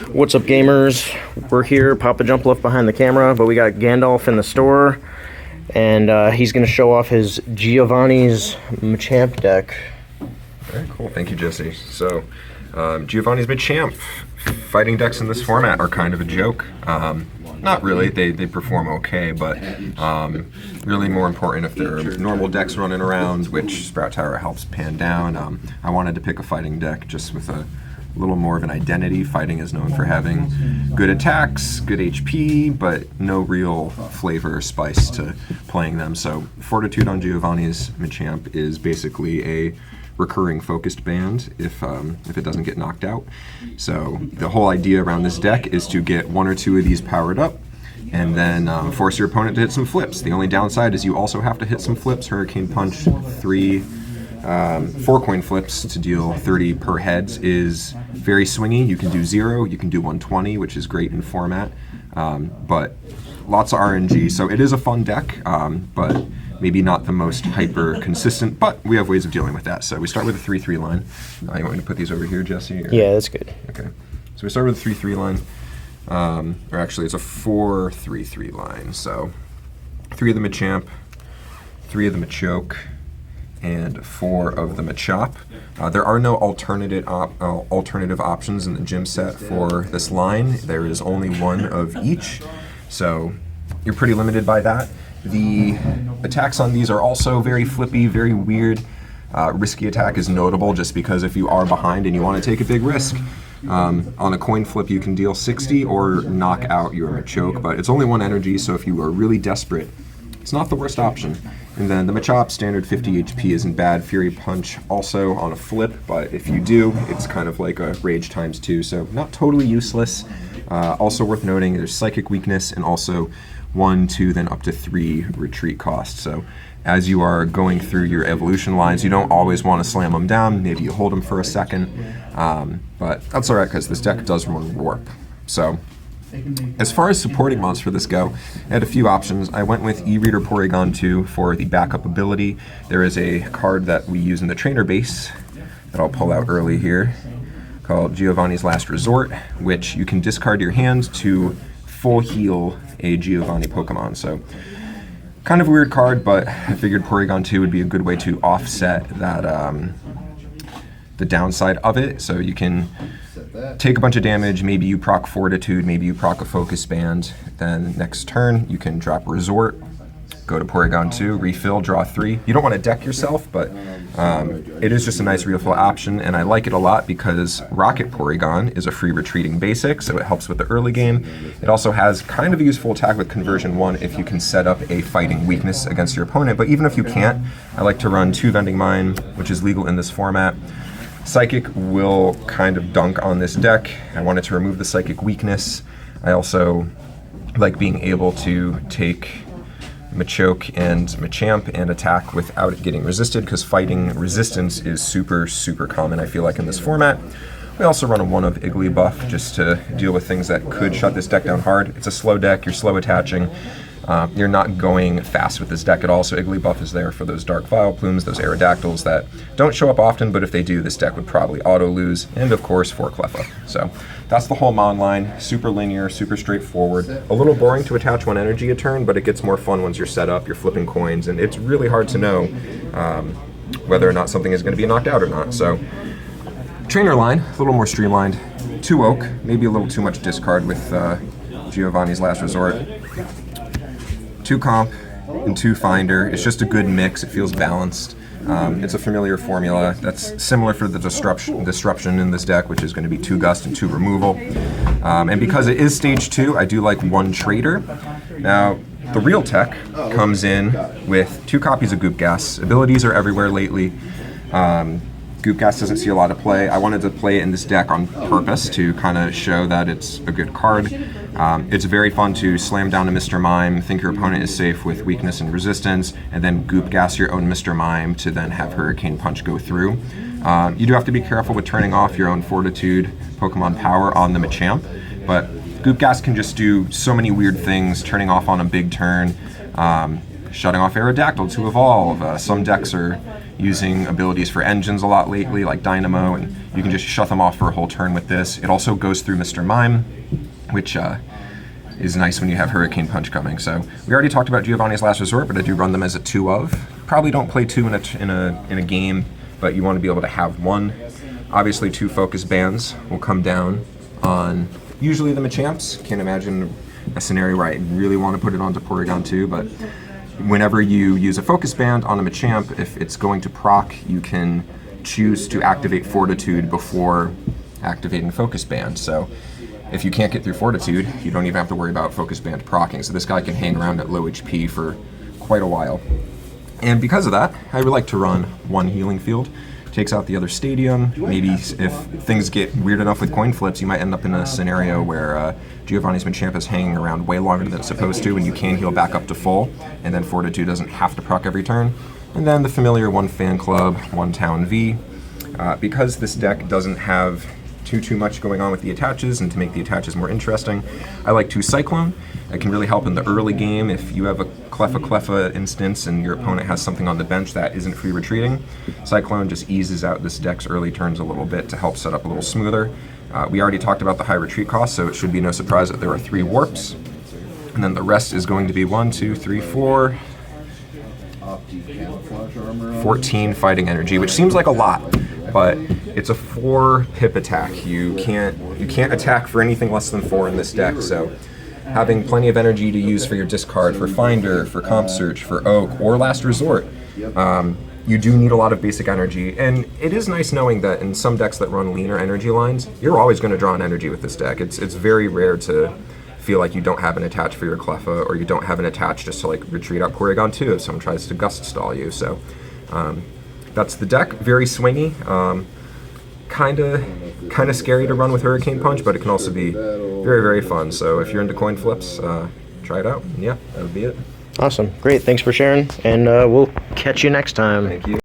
What's up, gamers? We're here. Papa Jump left behind the camera, but we got Gandalf in the store, and he's going to show off his Giovanni's Machamp deck. Very cool. Thank you, Jesse. So, Giovanni's Machamp. Fighting decks in this format are kind of a joke. Not really. They perform okay, but really more important if there are normal decks running around, which Sprout Tower helps pan down. I wanted to pick a fighting deck just with a little more of an identity. Fighting is known for having good attacks, good HP, but no real flavor or spice to playing them. So Fortitude on Giovanni's Machamp is basically a recurring focused band if it doesn't get knocked out. So the whole idea around this deck is to get one or two of these powered up and then force your opponent to hit some flips. The only downside is you also have to hit some flips. Hurricane Punch, 4 coin flips to deal 30 per heads is very swingy. You can do 0, you can do 120, which is great in format, but lots of RNG. So it is a fun deck, but maybe not the most hyper consistent, but we have ways of dealing with that. So we start with a 3-3 line. You want me to put these over here, Jesse? Or? Yeah, that's good. Okay. So we start with a 3-3 line. Or actually, it's a 4-3-3 line. So 3 of the Machamp, 3 of the Machoke, and 4 of the Machop. There are no alternative options in the gym set for this line. There is only one of each, so you're pretty limited by that. The attacks on these are also very flippy, very weird. Risky attack is notable just because if you are behind and you want to take a big risk, on a coin flip you can deal 60 or knock out your Machoke, but it's only 1 energy, so if you are really desperate, it's not the worst option. And then the Machop, standard 50 HP isn't bad. Fury Punch also on a flip, but if you do, it's kind of like a Rage ×2, so not totally useless. Also worth noting, there's Psychic Weakness and also 1, 2, then up to 3 retreat cost. So as you are going through your evolution lines, you don't always want to slam them down. Maybe you hold them for a second, but that's all right because this deck does run Warp. So as far as supporting mods for this go, I had a few options. I went with E-Reader Porygon 2 for the backup ability. There is a card that we use in the trainer base that I'll pull out early here called Giovanni's Last Resort, which you can discard your hand to full heal a Giovanni Pokemon. So kind of a weird card, but I figured Porygon 2 would be a good way to offset that the downside of it. So you can take a bunch of damage, maybe you proc Fortitude, maybe you proc a Focus Band, then next turn you can drop Resort, go to Porygon 2, refill, draw 3. You don't want to deck yourself, but it is just a nice refill option, and I like it a lot because Rocket Porygon is a free retreating basic, so it helps with the early game. It also has kind of a useful attack with Conversion 1 if you can set up a fighting weakness against your opponent, but even if you can't, I like to run 2 Vending Mine, which is legal in this format. Psychic will kind of dunk on this deck. I wanted to remove the Psychic weakness. I also like being able to take Machoke and Machamp and attack without it getting resisted, because fighting resistance is super, super common, I feel like, in this format. We also run a 1 of Igglybuff just to deal with things that could shut this deck down hard. It's a slow deck, you're slow attaching. You're not going fast with this deck at all, so Igglybuff is there for those Dark Vileplumes, those Aerodactyls that don't show up often, but if they do, this deck would probably auto-lose, and of course, 4 Cleffa. So that's the whole Mon line. Super linear, super straightforward. A little boring to attach 1 energy a turn, but it gets more fun once you're set up, you're flipping coins, and it's really hard to know whether or not something is going to be knocked out or not. So trainer line, a little more streamlined. 2 Oak, maybe a little too much discard with Giovanni's Last Resort. 2 Comp and 2 Finder. It's just a good mix. It feels balanced. It's a familiar formula that's similar for the disruption in this deck, which is going to be 2 Gust and 2 Removal. And because it is Stage 2, I do like 1 Trader. Now, the real tech comes in with 2 copies of Goop Gas. Abilities are everywhere lately. Goop Gas doesn't see a lot of play. I wanted to play it in this deck on purpose to kind of show that it's a good card. It's very fun to slam down a Mr. Mime, think your opponent is safe with weakness and resistance, and then Goop Gas your own Mr. Mime to then have Hurricane Punch go through. You do have to be careful with turning off your own Fortitude Pokemon power on the Machamp, but Goop Gas can just do so many weird things, turning off on a big turn. shutting off Aerodactyl to evolve. Some decks are using abilities for engines a lot lately, like Dynamo, and you can just shut them off for a whole turn with this. It also goes through Mr. Mime, which is nice when you have Hurricane Punch coming. So we already talked about Giovanni's Last Resort, but I do run them as a 2 of. Probably don't play 2 in a game, but you want to be able to have 1. Obviously 2 focus bands will come down on usually the Machamps. Can't imagine a scenario where I really want to put it onto Porygon 2, but whenever you use a focus band on a Machamp, if it's going to proc, you can choose to activate Fortitude before activating focus band. So if you can't get through Fortitude, you don't even have to worry about focus band procking. So this guy can hang around at low HP for quite a while. And because of that, I would like to run 1 Healing Field. Takes out the other stadium. Maybe if things get weird enough with coin flips, you might end up in a scenario where Giovanni's Machamp is hanging around way longer than it's supposed to, and you can heal back up to full, and then Fortitude doesn't have to proc every turn. And then the familiar 1 Fan Club, 1 Town V. Because this deck doesn't have too much going on with the attaches, and to make the attaches more interesting, I like 2 Cyclone. It can really help in the early game if you have a Cleffa instance and your opponent has something on the bench that isn't free retreating. Cyclone just eases out this deck's early turns a little bit to help set up a little smoother. We already talked about the high retreat cost, so it should be no surprise that there are 3 warps. And then the rest is going to be 1, 2, 3, 4, 14 fighting energy, which seems like a lot, but it's a 4 pip attack. You can't attack for anything less than 4 in this deck, so having plenty of energy to use for your discard, for Finder, for Comp Search, for Oak, or Last Resort, you do need a lot of basic energy. And it is nice knowing that in some decks that run leaner energy lines, you're always going to draw an energy with this deck. It's very rare to feel like you don't have an attach for your Cleffa, or you don't have an attach just to like retreat out Porygon 2 if someone tries to gust stall you. So that's the deck. Very swingy. Kind of scary to run with Hurricane Punch, but it can also be very, very fun. So if you're into coin flips, try it out. And yeah, that would be it. Awesome. Great. Thanks for sharing, and we'll catch you next time. Thank you.